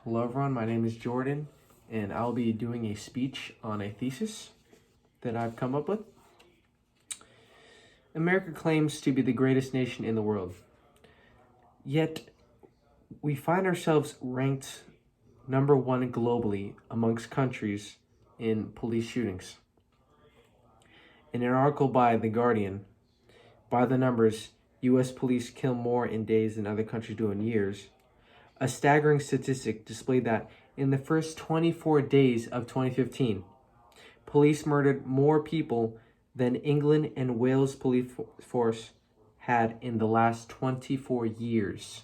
Hello everyone, my name is Jordan, and I'll be doing a speech on a thesis that I've come up with. America claims to be the greatest nation in the world, yet we find ourselves ranked number one globally amongst countries in police shootings. In an article by The Guardian, by the numbers, U.S. police kill more in days than other countries do in years. A staggering statistic displayed that in the first 24 days of 2015, police murdered more people than England and Wales police force had in the last 24 years.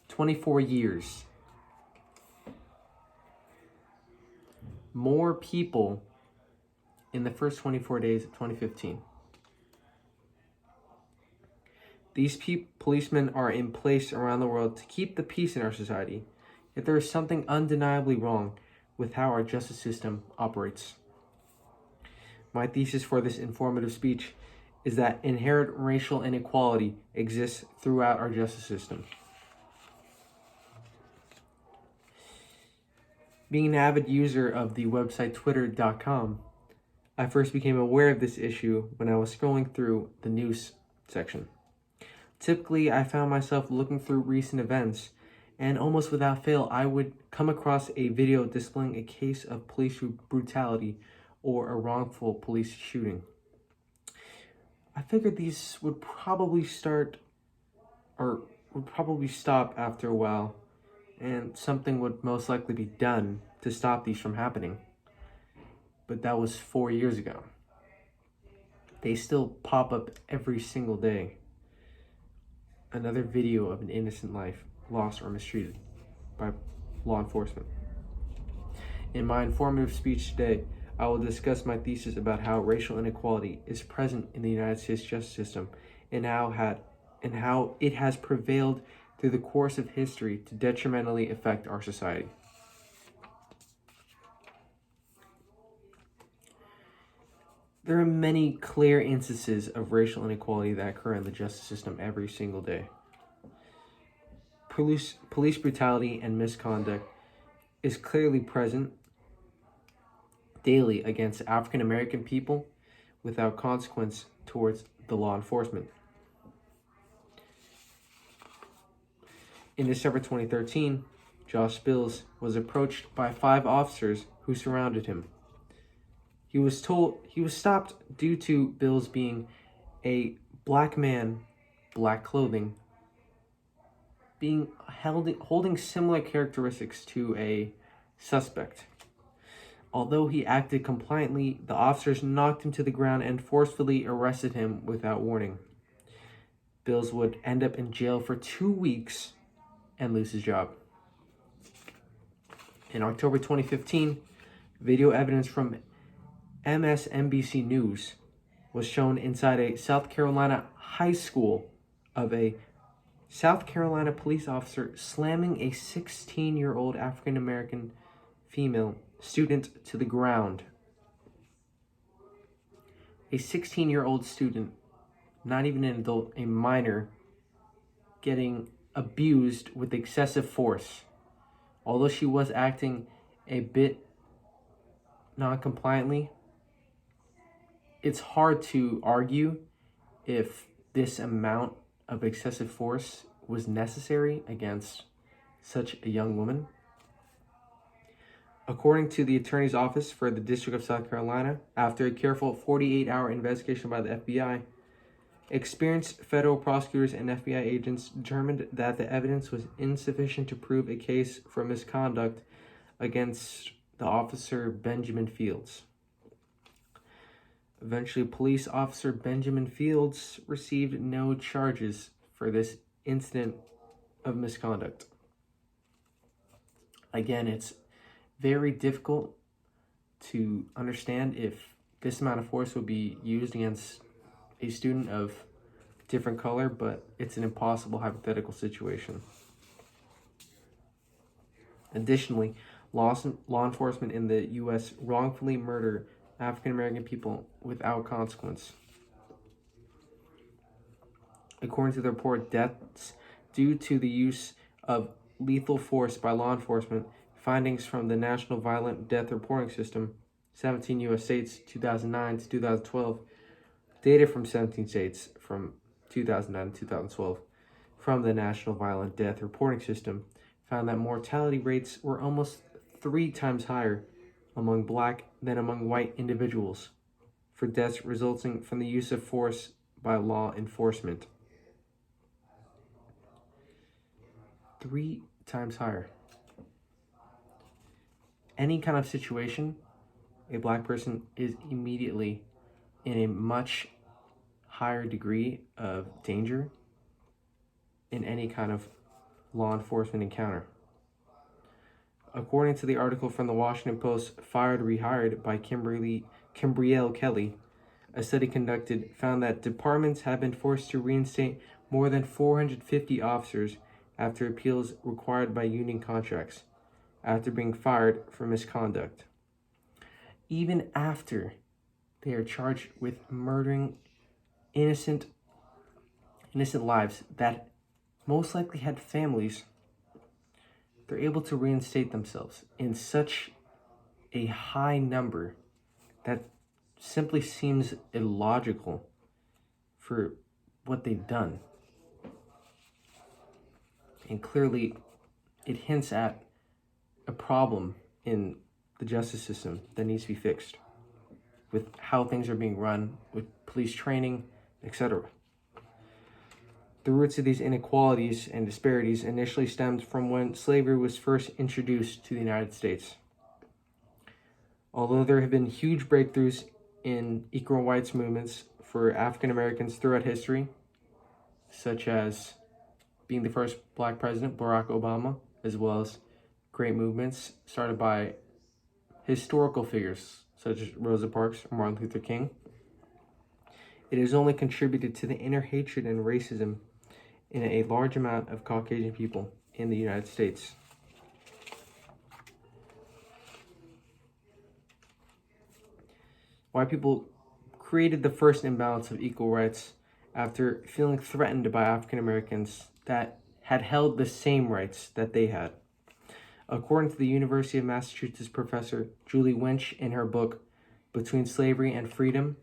24 years. More people in the first 24 days of 2015. These policemen are in place around the world to keep the peace in our society, yet there is something undeniably wrong with how our justice system operates. My thesis for this informative speech is that inherent racial inequality exists throughout our justice system. Being an avid user of the website twitter.com, I first became aware of this issue when I was scrolling through the news section. Typically, I found myself looking through recent events, and almost without fail, I would come across a video displaying a case of police brutality or a wrongful police shooting. I figured these would probably stop after a while, and something would most likely be done to stop these from happening. But that was 4 years ago. They still pop up every single day. Another video of an innocent life lost or mistreated by law enforcement. In my informative speech today, I will discuss my thesis about how racial inequality is present in the United States justice system and how it has prevailed through the course of history to detrimentally affect our society. There are many clear instances of racial inequality that occur in the justice system every single day. Police brutality and misconduct is clearly present daily against African American people without consequence towards the law enforcement. In December 2013, Josh Bills was approached by 5 officers who surrounded him. He was stopped due to Bills being a black man, black clothing, holding similar characteristics to a suspect. Although he acted compliantly, the officers knocked him to the ground and forcefully arrested him without warning. Bills would end up in jail for 2 weeks and lose his job. In October 2015, video evidence from MSNBC News was shown inside a South Carolina high school of a South Carolina police officer slamming a 16-year-old African American female student to the ground. A 16-year-old student, not even an adult, a minor, getting abused with excessive force. Although she was acting a bit non-compliantly, it's hard to argue if this amount of excessive force was necessary against such a young woman. According to the Attorney's Office for the District of South Carolina, after a careful 48-hour investigation by the FBI, experienced federal prosecutors and FBI agents determined that the evidence was insufficient to prove a case for misconduct against the officer Benjamin Fields. Eventually, police officer Benjamin Fields received no charges for this incident of misconduct. Again, it's very difficult to understand if this amount of force would be used against a student of different color, but it's an impossible hypothetical situation. Additionally, law enforcement in the U.S. wrongfully murder African American people without consequence. According to the report, deaths due to the use of lethal force by law enforcement, findings from the National Violent Death Reporting System, 17 U.S. states, 2009 to 2012, data from 17 states from 2009 to 2012 from the National Violent Death Reporting System found that mortality rates were almost 3 times higher among black than among white individuals for deaths resulting from the use of force by law enforcement. 3 times higher. Any kind of situation, a black person is immediately in a much higher degree of danger in any kind of law enforcement encounter. According to the article from the Washington Post, Fired, Rehired by Kimbrielle Kelly, a study conducted found that departments have been forced to reinstate more than 450 officers after appeals required by union contracts, after being fired for misconduct. Even after they are charged with murdering innocent lives that most likely had families, they're able to reinstate themselves in such a high number that simply seems illogical for what they've done. And clearly, it hints at a problem in the justice system that needs to be fixed with how things are being run, with police training, etc. The roots of these inequalities and disparities initially stemmed from when slavery was first introduced to the United States. Although there have been huge breakthroughs in equal rights movements for African Americans throughout history, such as being the first black president, Barack Obama, as well as great movements started by historical figures such as Rosa Parks or Martin Luther King, it has only contributed to the inner hatred and racism in a large amount of Caucasian people in the United States. White people created the first imbalance of equal rights after feeling threatened by African Americans that had held the same rights that they had. According to the University of Massachusetts professor Julie Winch in her book, Between Slavery and Freedom,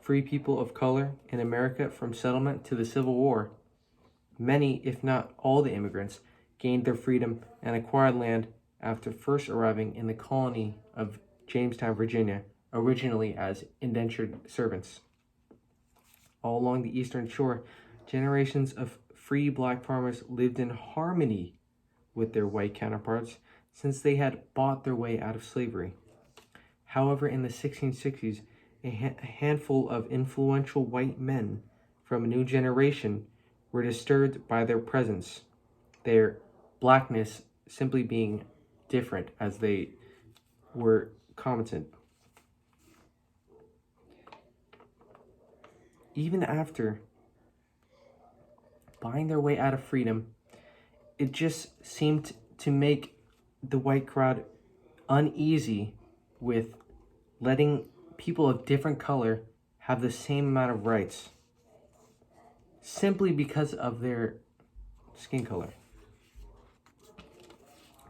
Free People of Color in America from Settlement to the Civil War, many, if not all the immigrants, gained their freedom and acquired land after first arriving in the colony of Jamestown, Virginia, originally as indentured servants. All along the Eastern Shore, generations of free black farmers lived in harmony with their white counterparts since they had bought their way out of slavery. However, in the 1660s, a handful of influential white men from a new generation were disturbed by their presence, their blackness simply being different as they were commented. Even after buying their way out of freedom, it just seemed to make the white crowd uneasy with letting people of different color have the same amount of rights simply because of their skin color.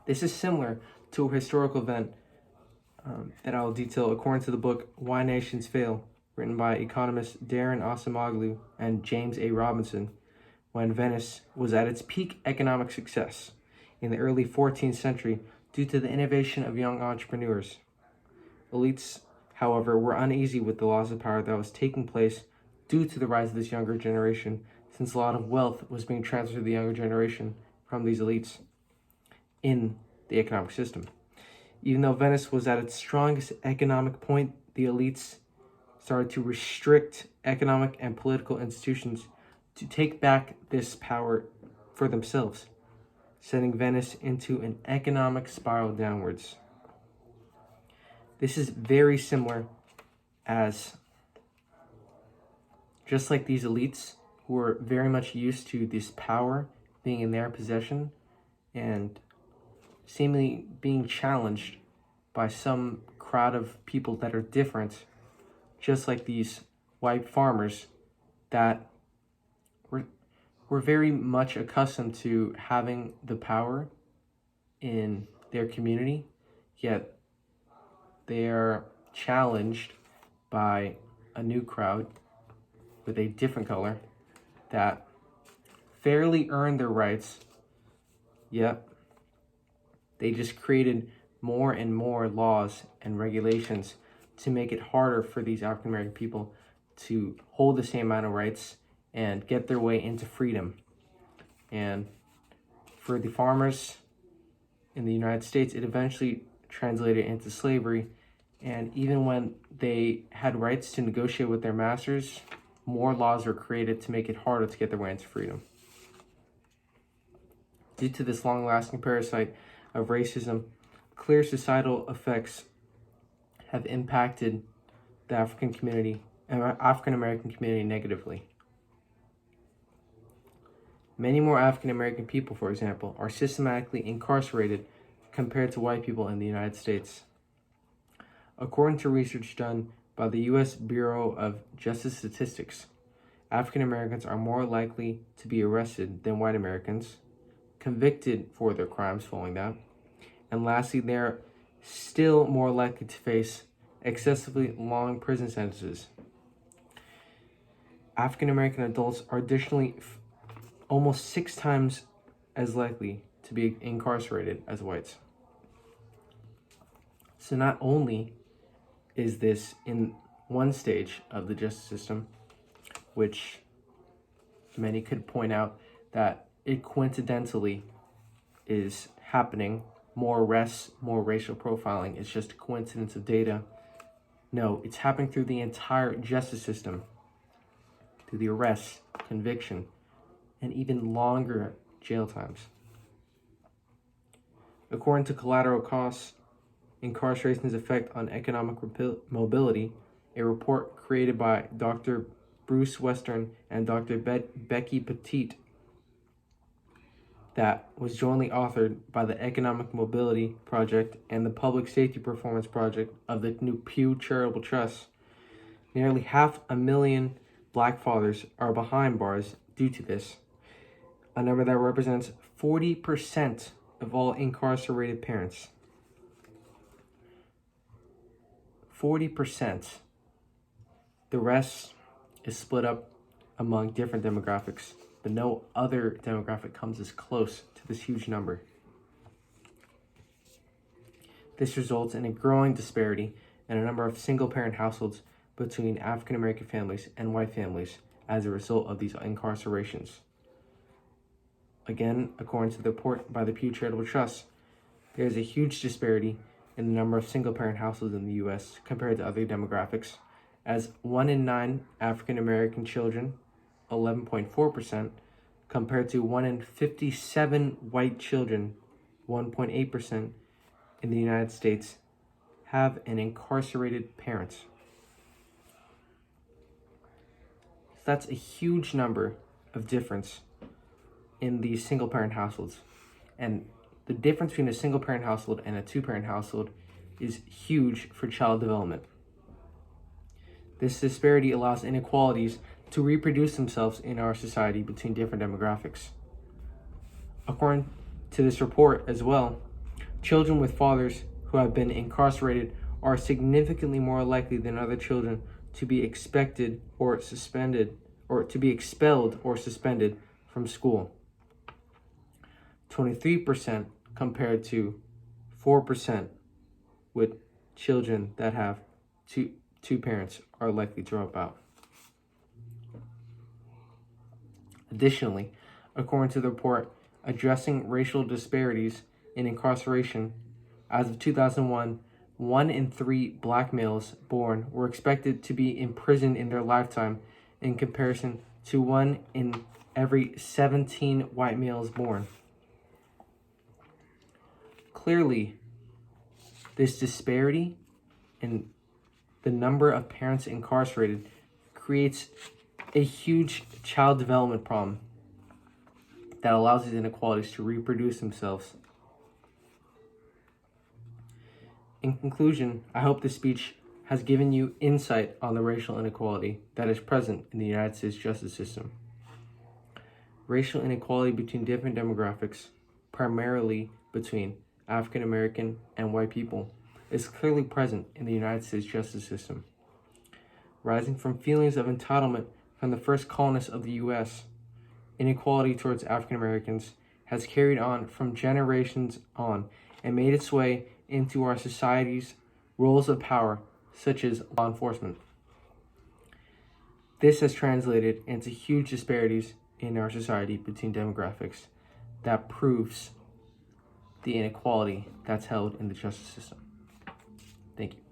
This is similar to a historical event that I'll detail according to the book Why Nations Fail, written by economists Darren Acemoglu and James A. Robinson, when Venice was at its peak economic success in the early 14th century due to the innovation of young entrepreneurs. Elites, however, were uneasy with the loss of power that was taking place due to the rise of this younger generation, since a lot of wealth was being transferred to the younger generation from these elites in the economic system. Even though Venice was at its strongest economic point, the elites started to restrict economic and political institutions to take back this power for themselves, sending Venice into an economic spiral downwards. This is very similar as, just like these elites who are very much used to this power being in their possession and seemingly being challenged by some crowd of people that are different, just like these white farmers that were were very much accustomed to having the power in their community, yet they are challenged by a new crowd with a different color that fairly earned their rights, yet they just created more and more laws and regulations to make it harder for these African American people to hold the same amount of rights and get their way into freedom. And for the farmers in the United States, it eventually translated into slavery. And even when they had rights to negotiate with their masters, more laws were created to make it harder to get their way into freedom. Due to this long-lasting parasite of racism, clear societal effects have impacted the African American community negatively. Many more African American people, for example, are systematically incarcerated compared to white people in the United States. According to research done by the U.S. Bureau of Justice Statistics, African Americans are more likely to be arrested than white Americans, convicted for their crimes following that, and lastly, they're still more likely to face excessively long prison sentences. African American adults are additionally almost 6 times as likely to be incarcerated as whites. So not only is this in one stage of the justice system, which many could point out that it coincidentally is happening, more arrests, more racial profiling, it's just a coincidence of data. No, it's happening through the entire justice system, through the arrests, conviction, and even longer jail times. According to Collateral Costs, Incarceration's Effect on Economic Mobility, a report created by Dr. Bruce Western and Dr. Becky Petit that was jointly authored by the Economic Mobility Project and the Public Safety Performance Project of the New Pew Charitable Trust. Nearly 500,000 Black fathers are behind bars due to this, a number that represents 40% of all incarcerated parents. 40%. The rest is split up among different demographics, but no other demographic comes as close to this huge number. This results in a growing disparity in a number of single-parent households between African American families and white families as a result of these incarcerations. Again, according to the report by the Pew Charitable Trust, there is a huge disparity in the number of single-parent households in the U.S. compared to other demographics, as 1 in 9 African American children, 11.4%, compared to 1 in 57 white children, 1.8%, in the United States, have an incarcerated parent. That's a huge number of difference in these single-parent households. And the difference between a single-parent household and a two-parent household is huge for child development. This disparity allows inequalities to reproduce themselves in our society between different demographics. According to this report as well, children with fathers who have been incarcerated are significantly more likely than other children to be expelled or suspended from school. 23% compared to 4% with children that have two parents are likely to drop out. Additionally, according to the report addressing racial disparities in incarceration, as of 2001, 1 in 3 Black males born were expected to be imprisoned in their lifetime in comparison to 1 in every 17 white males born. Clearly, this disparity in the number of parents incarcerated creates a huge child development problem that allows these inequalities to reproduce themselves. In conclusion, I hope this speech has given you insight on the racial inequality that is present in the United States justice system. Racial inequality between different demographics, primarily between African American and white people, is clearly present in the United States justice system. Rising from feelings of entitlement from the first colonists of the U.S., inequality towards African Americans has carried on from generations on and made its way into our society's roles of power, such as law enforcement. This has translated into huge disparities in our society between demographics that proves the inequality that's held in the justice system. Thank you.